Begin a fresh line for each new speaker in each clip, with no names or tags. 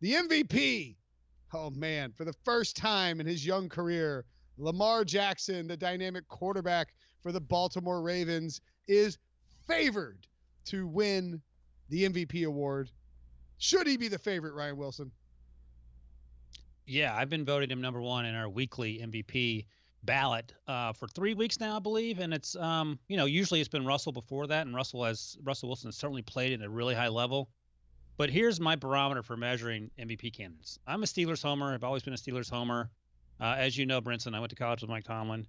The MVP. Oh, man. For the first time in his young career, Lamar Jackson, the dynamic quarterback for the Baltimore Ravens, is favored to win the MVP award. Should he be the favorite, Ryan Wilson?
Yeah, I've been voting him number one in our weekly MVP ballot for 3 weeks now, I believe. And it's usually it's been Russell before that, and Russell Wilson has certainly played at a really high level. But here's my barometer for measuring MVP candidates. I'm a Steelers homer. I've always been a Steelers homer. As you know, Brinson, I went to college with Mike Tomlin,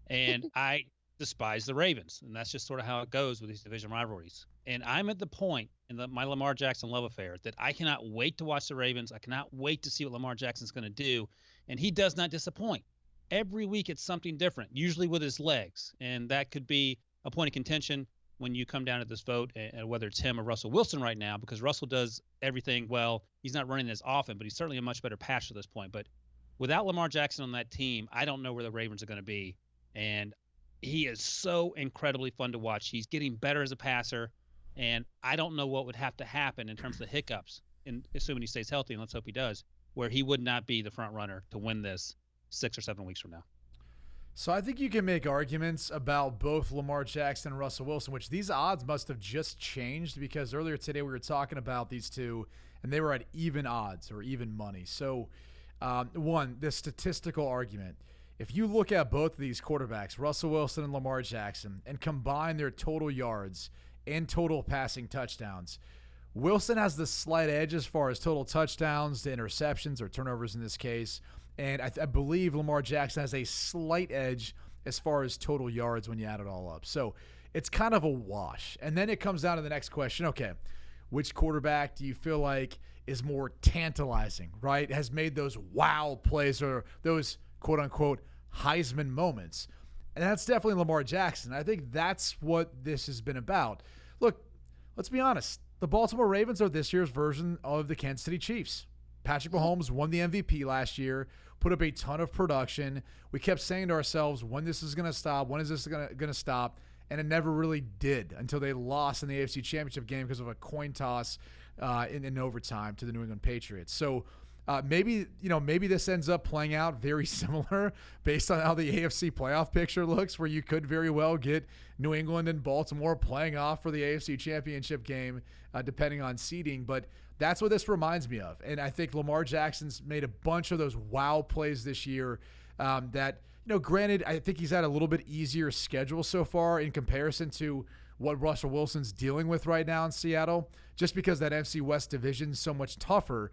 and I despise the Ravens, and that's just sort of how it goes with these division rivalries. And I'm at the point in my Lamar Jackson love affair that I cannot wait to watch the Ravens. I cannot wait to see what Lamar Jackson's going to do, and he does not disappoint. Every week it's something different, usually with his legs, and that could be a point of contention when you come down to this vote, and whether it's him or Russell Wilson right now, because Russell does everything well. He's not running as often, but he's certainly a much better passer at this point. But without Lamar Jackson on that team, I don't know where the Ravens are going to be. And he is so incredibly fun to watch. He's getting better as a passer, and I don't know what would have to happen in terms of the hiccups, and assuming he stays healthy, and let's hope he does, where he would not be the front runner to win this 6 or 7 weeks from now.
So I think you can make arguments about both Lamar Jackson and Russell Wilson, which these odds must have just changed because earlier today we were talking about these two, and they were at even odds or even money. So, one, the statistical argument. If you look at both of these quarterbacks, Russell Wilson and Lamar Jackson, and combine their total yards and total passing touchdowns, Wilson has the slight edge as far as total touchdowns to interceptions or turnovers in this case. And I believe Lamar Jackson has a slight edge as far as total yards when you add it all up. So it's kind of a wash. And then it comes down to the next question. Okay, which quarterback do you feel like is more tantalizing, right? Has made those wow plays or those quote-unquote Heisman moments. And that's definitely Lamar Jackson. I think that's what this has been about. Look, let's be honest. The Baltimore Ravens are this year's version of the Kansas City Chiefs. Patrick Mahomes won the MVP last year, put up a ton of production. We kept saying to ourselves, when this is going to stop, when is this going to stop? And it never really did until they lost in the AFC Championship game because of a coin toss in overtime to the New England Patriots. So maybe this ends up playing out very similar based on how the AFC playoff picture looks, where you could very well get New England and Baltimore playing off for the AFC Championship game, depending on seeding. But that's what this reminds me of. And I think Lamar Jackson's made a bunch of those wow plays this year that, granted, I think he's had a little bit easier schedule so far in comparison to what Russell Wilson's dealing with right now in Seattle, just because that NFC West division is so much tougher.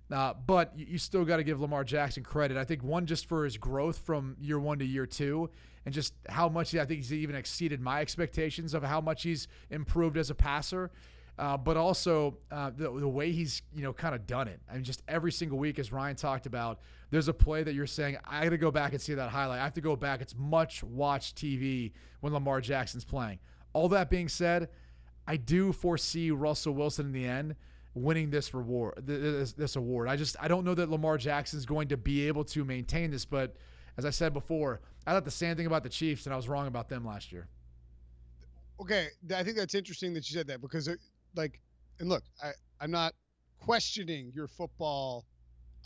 But you still got to give Lamar Jackson credit. I think one, just for his growth from year one to year two, and just how much I think he's even exceeded my expectations of how much he's improved as a passer. But also the way he's kind of done it. I mean, just every single week, as Ryan talked about, there's a play that you're saying, I got to go back and see that highlight. I have to go back. It's much watched TV when Lamar Jackson's playing. All that being said, I do foresee Russell Wilson in the end winning this award. I don't know that Lamar Jackson's going to be able to maintain this, but as I said before, I thought the same thing about the Chiefs, and I was wrong about them last year.
Okay, I think that's interesting that you said that because, and look, I'm not questioning your football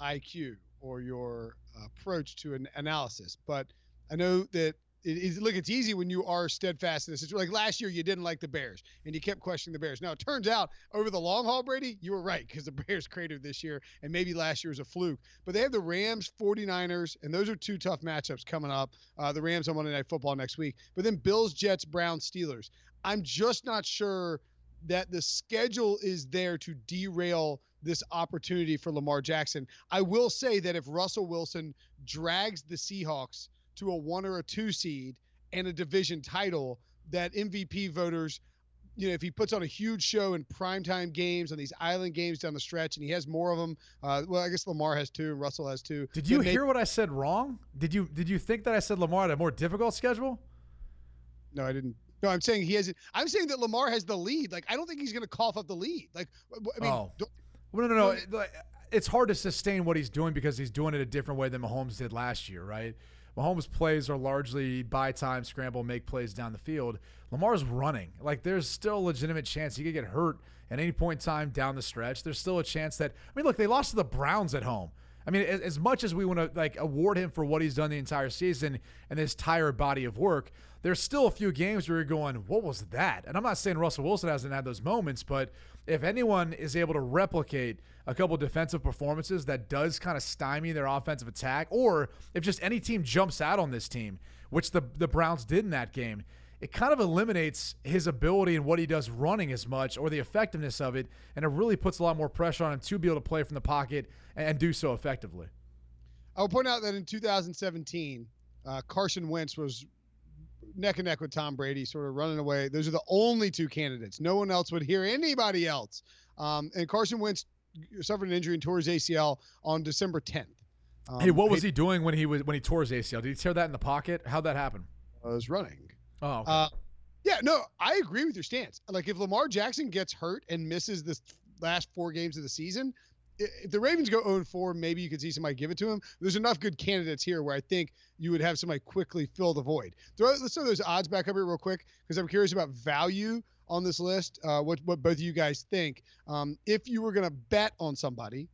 IQ or your approach to an analysis, but I know that it's easy when you are steadfast in this situation. Like last year, you didn't like the Bears, and you kept questioning the Bears. Now, it turns out, over the long haul, Brady, you were right, because the Bears cratered this year, and maybe last year was a fluke. But they have the Rams, 49ers, and those are two tough matchups coming up. The Rams on Monday Night Football next week. But then Bills, Jets, Browns, Steelers. I'm just not sure that the schedule is there to derail this opportunity for Lamar Jackson. I will say that if Russell Wilson drags the Seahawks to a 1 or a 2 seed and a division title, that MVP voters, if he puts on a huge show in primetime games on these island games down the stretch, and he has more of them, well, I guess Lamar has 2 and Russell has 2.
Did you hear what I said wrong? Did you think that I said Lamar had a more difficult schedule?
No, I didn't. No, I'm saying he has it. I'm saying that Lamar has the lead. Like, I don't think he's going to cough up the lead. Like, I mean,
no. It's hard to sustain what he's doing because he's doing it a different way than Mahomes did last year, right? Mahomes' plays are largely buy time, scramble, make plays down the field. Lamar's running. Like, there's still a legitimate chance he could get hurt at any point in time down the stretch. There's still a chance that, I mean, look, they lost to the Browns at home. I mean, as much as we want to like award him for what he's done the entire season and his tired body of work, there's still a few games where you're going, what was that? And I'm not saying Russell Wilson hasn't had those moments, but if anyone is able to replicate a couple defensive performances that does kind of stymie their offensive attack, or if just any team jumps out on this team, which the Browns did in that game, it kind of eliminates his ability and what he does running as much, or the effectiveness of it, and it really puts a lot more pressure on him to be able to play from the pocket and do so effectively.
I will point out that in 2017, Carson Wentz was neck and neck with Tom Brady, sort of running away. Those are the only two candidates. No one else would hear anybody else. And Carson Wentz suffered an injury and tore his ACL on December 10th.
Hey, what was he doing when he tore his ACL? Did he tear that in the pocket? How'd that happen?
I was running.
Oh, okay.
Yeah, no, I agree with your stance. Like, if Lamar Jackson gets hurt and misses the last 4 games of the season, if the Ravens go 0-4, maybe you could see somebody give it to him. There's enough good candidates here where I think you would have somebody quickly fill the void. Let's throw those odds back up here real quick, because I'm curious about value on this list, what both of you guys think. If you were going to bet on somebody,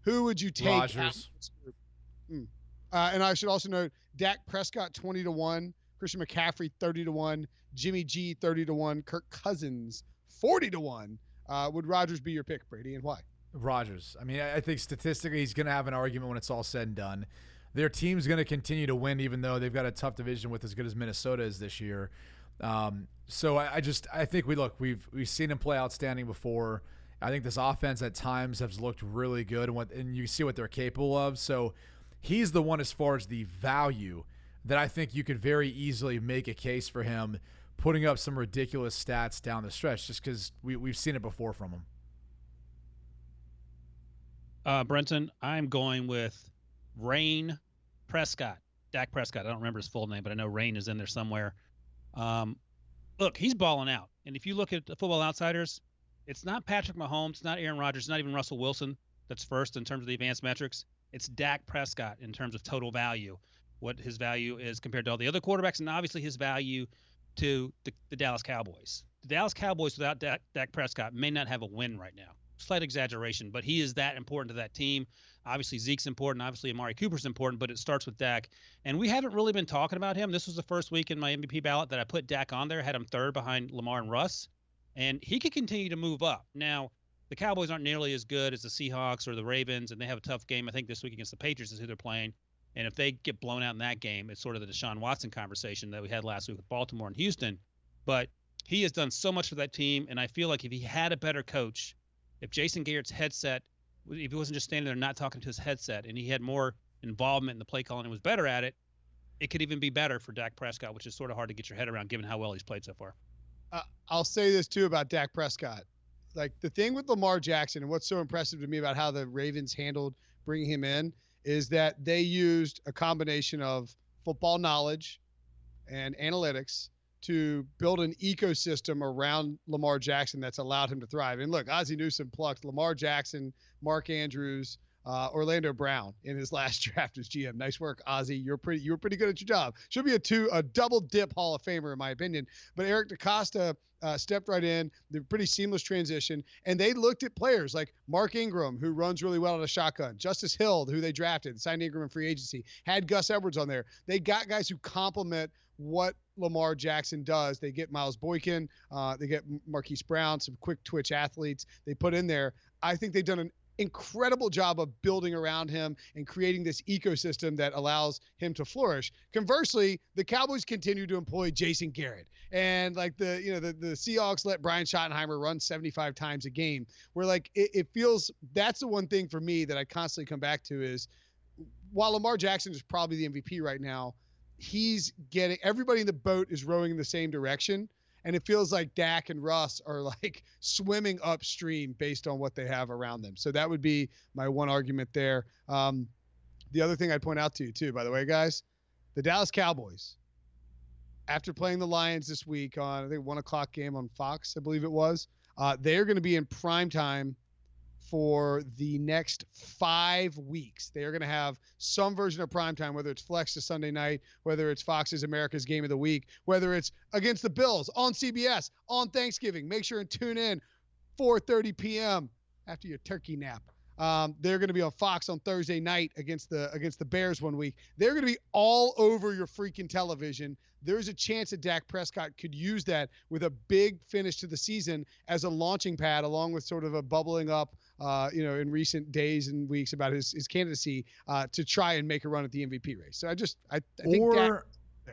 who would you take?
Rodgers.
And I should also note, Dak Prescott 20-1, Christian McCaffrey 30-1, Jimmy G 30-1, Kirk Cousins 40-1. Would Rodgers be your pick, Brady, and why?
Rodgers. I mean, I think statistically he's going to have an argument when it's all said and done. Their team's going to continue to win, even though they've got a tough division with as good as Minnesota is this year. So I think we've seen him play outstanding before. I think this offense at times has looked really good, and you see what they're capable of. So he's the one, as far as the value, that I think you could very easily make a case for him putting up some ridiculous stats down the stretch, just because we've seen it before from him.
Brinson, I'm going with Rain Prescott, Dak Prescott. I don't remember his full name, but I know Rain is in there somewhere. Look, he's balling out. And if you look at the Football Outsiders, it's not Patrick Mahomes, it's not Aaron Rodgers, it's not even Russell Wilson that's first in terms of the advanced metrics. It's Dak Prescott in terms of total value, what his value is compared to all the other quarterbacks, and obviously his value to the Dallas Cowboys. The Dallas Cowboys without Dak Prescott may not have a win right now. Slight exaggeration, but he is that important to that team. Obviously, Zeke's important. Obviously, Amari Cooper's important, but it starts with Dak. And we haven't really been talking about him. This was the first week in my MVP ballot that I put Dak on there, had him third behind Lamar and Russ. And he could continue to move up. Now, the Cowboys aren't nearly as good as the Seahawks or the Ravens, and they have a tough game, I think, this week against the Patriots is who they're playing. And if they get blown out in that game, it's sort of the Deshaun Watson conversation that we had last week with Baltimore and Houston. But he has done so much for that team, and I feel like if he had a better coach, if Jason Garrett's headset, if he wasn't just standing there not talking to his headset, and he had more involvement in the play calling and was better at it, it could even be better for Dak Prescott, which is sort of hard to get your head around given how well he's played so far.
I'll say this too about Dak Prescott. Like, the thing with Lamar Jackson, and what's so impressive to me about how the Ravens handled bringing him in, is that they used a combination of football knowledge and analytics to build an ecosystem around Lamar Jackson that's allowed him to thrive. And look, Ozzie Newsome plucked Lamar Jackson, Mark Andrews, Orlando Brown in his last draft as GM. Nice work, Ozzie. You were pretty good at your job. Should be a double dip Hall of Famer in my opinion. But Eric DeCosta stepped right in. The pretty seamless transition, and they looked at players like Mark Ingram, who runs really well on a shotgun. Justice Hill, who they drafted, signed Ingram in free agency, had Gus Edwards on there. They got guys who complement what Lamar Jackson does. They get Miles Boykin, they get Marquise Brown, some quick twitch athletes they put in there. I think they've done an incredible job of building around him and creating this ecosystem that allows him to flourish. Conversely, the Cowboys continue to employ Jason Garrett, and like the Seahawks let Brian Schottenheimer run 75 times a game, where like it feels, that's the one thing for me that I constantly come back to is, while Lamar Jackson is probably the MVP right now, he's getting, everybody in the boat is rowing in the same direction. And it feels like Dak and Russ are like swimming upstream based on what they have around them. So that would be my one argument there. The other thing I'd point out to you too, by the way, guys, the Dallas Cowboys, after playing the Lions this week on, I think, 1:00 game on Fox, I believe it was, they are going to be in prime time for the next 5 weeks. They are going to have some version of primetime, whether it's Flex to Sunday night, whether it's Fox's America's Game of the Week, whether it's against the Bills on CBS on Thanksgiving. Make sure and tune in 4:30 p.m. after your turkey nap. They're going to be on Fox on Thursday night against the Bears one week. They're going to be all over your freaking television. There's a chance that Dak Prescott could use that with a big finish to the season as a launching pad, along with sort of a bubbling up, in recent days and weeks about his candidacy to try and make a run at the MVP race. So I think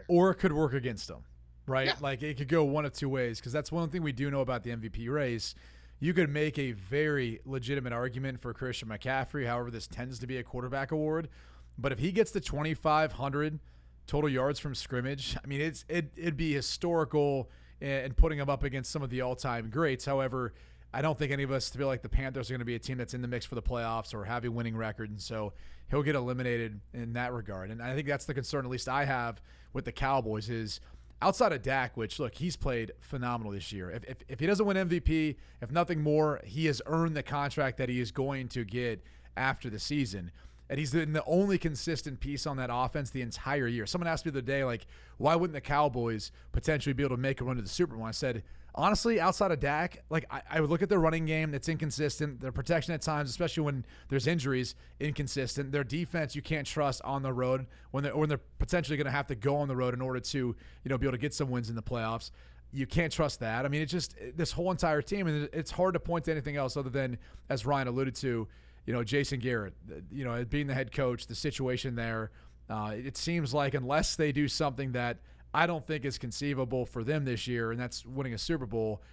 or it could work against him, right?
Yeah.
Like it could go one of two ways, because that's one thing we do know about the MVP race. You could make a very legitimate argument for Christian McCaffrey. However, this tends to be a quarterback award. But if he gets to 2,500 total yards from scrimmage, I mean, it'd be historical and putting him up against some of the all-time greats. However, I don't think any of us feel like the Panthers are going to be a team that's in the mix for the playoffs or have a winning record. And so he'll get eliminated in that regard. And I think that's the concern, at least I have, with the Cowboys is – outside of Dak, which, look, he's played phenomenal this year. If he doesn't win MVP, if nothing more, he has earned the contract that he is going to get after the season. And he's been the only consistent piece on that offense the entire year. Someone asked me the other day, like, why wouldn't the Cowboys potentially be able to make a run to the Super Bowl? I said, honestly, outside of Dak, like I would look at their running game. It's inconsistent. Their protection at times, especially when there's injuries, inconsistent. Their defense, you can't trust on the road when they're potentially going to have to go on the road in order to be able to get some wins in the playoffs. You can't trust that. I mean, it's just this whole entire team, and it's hard to point to anything else other than, as Ryan alluded to, Jason Garrett, being the head coach, the situation there. It seems like unless they do something that I don't think is conceivable for them this year, and that's winning a Super Bowl,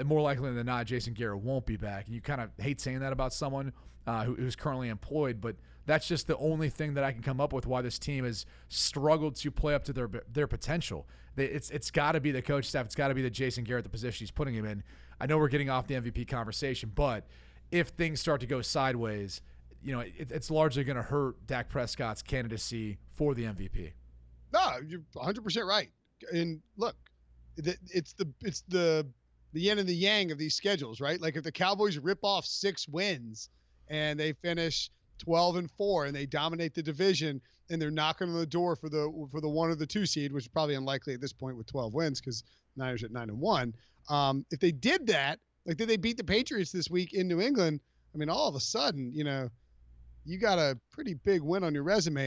more likely than not, Jason Garrett won't be back. And you kind of hate saying that about someone who's currently employed, but that's just the only thing that I can come up with why this team has struggled to play up to their potential. It's got to be the coach staff. It's got to be the Jason Garrett, the position he's putting him in. I know we're getting off the MVP conversation, but if things start to go sideways, it's largely going to hurt Dak Prescott's candidacy for the MVP.
No, you're 100% right. And look, it's the yin and the yang of these schedules, right? Like if the Cowboys rip off 6 wins and they finish 12-4 and they dominate the division and they're knocking on the door for the 1 or the 2 seed, which is probably unlikely at this point with 12 wins because Niners at 9-1. If they did that, like did they beat the Patriots this week in New England? I mean, all of a sudden, you got a pretty big win on your resume.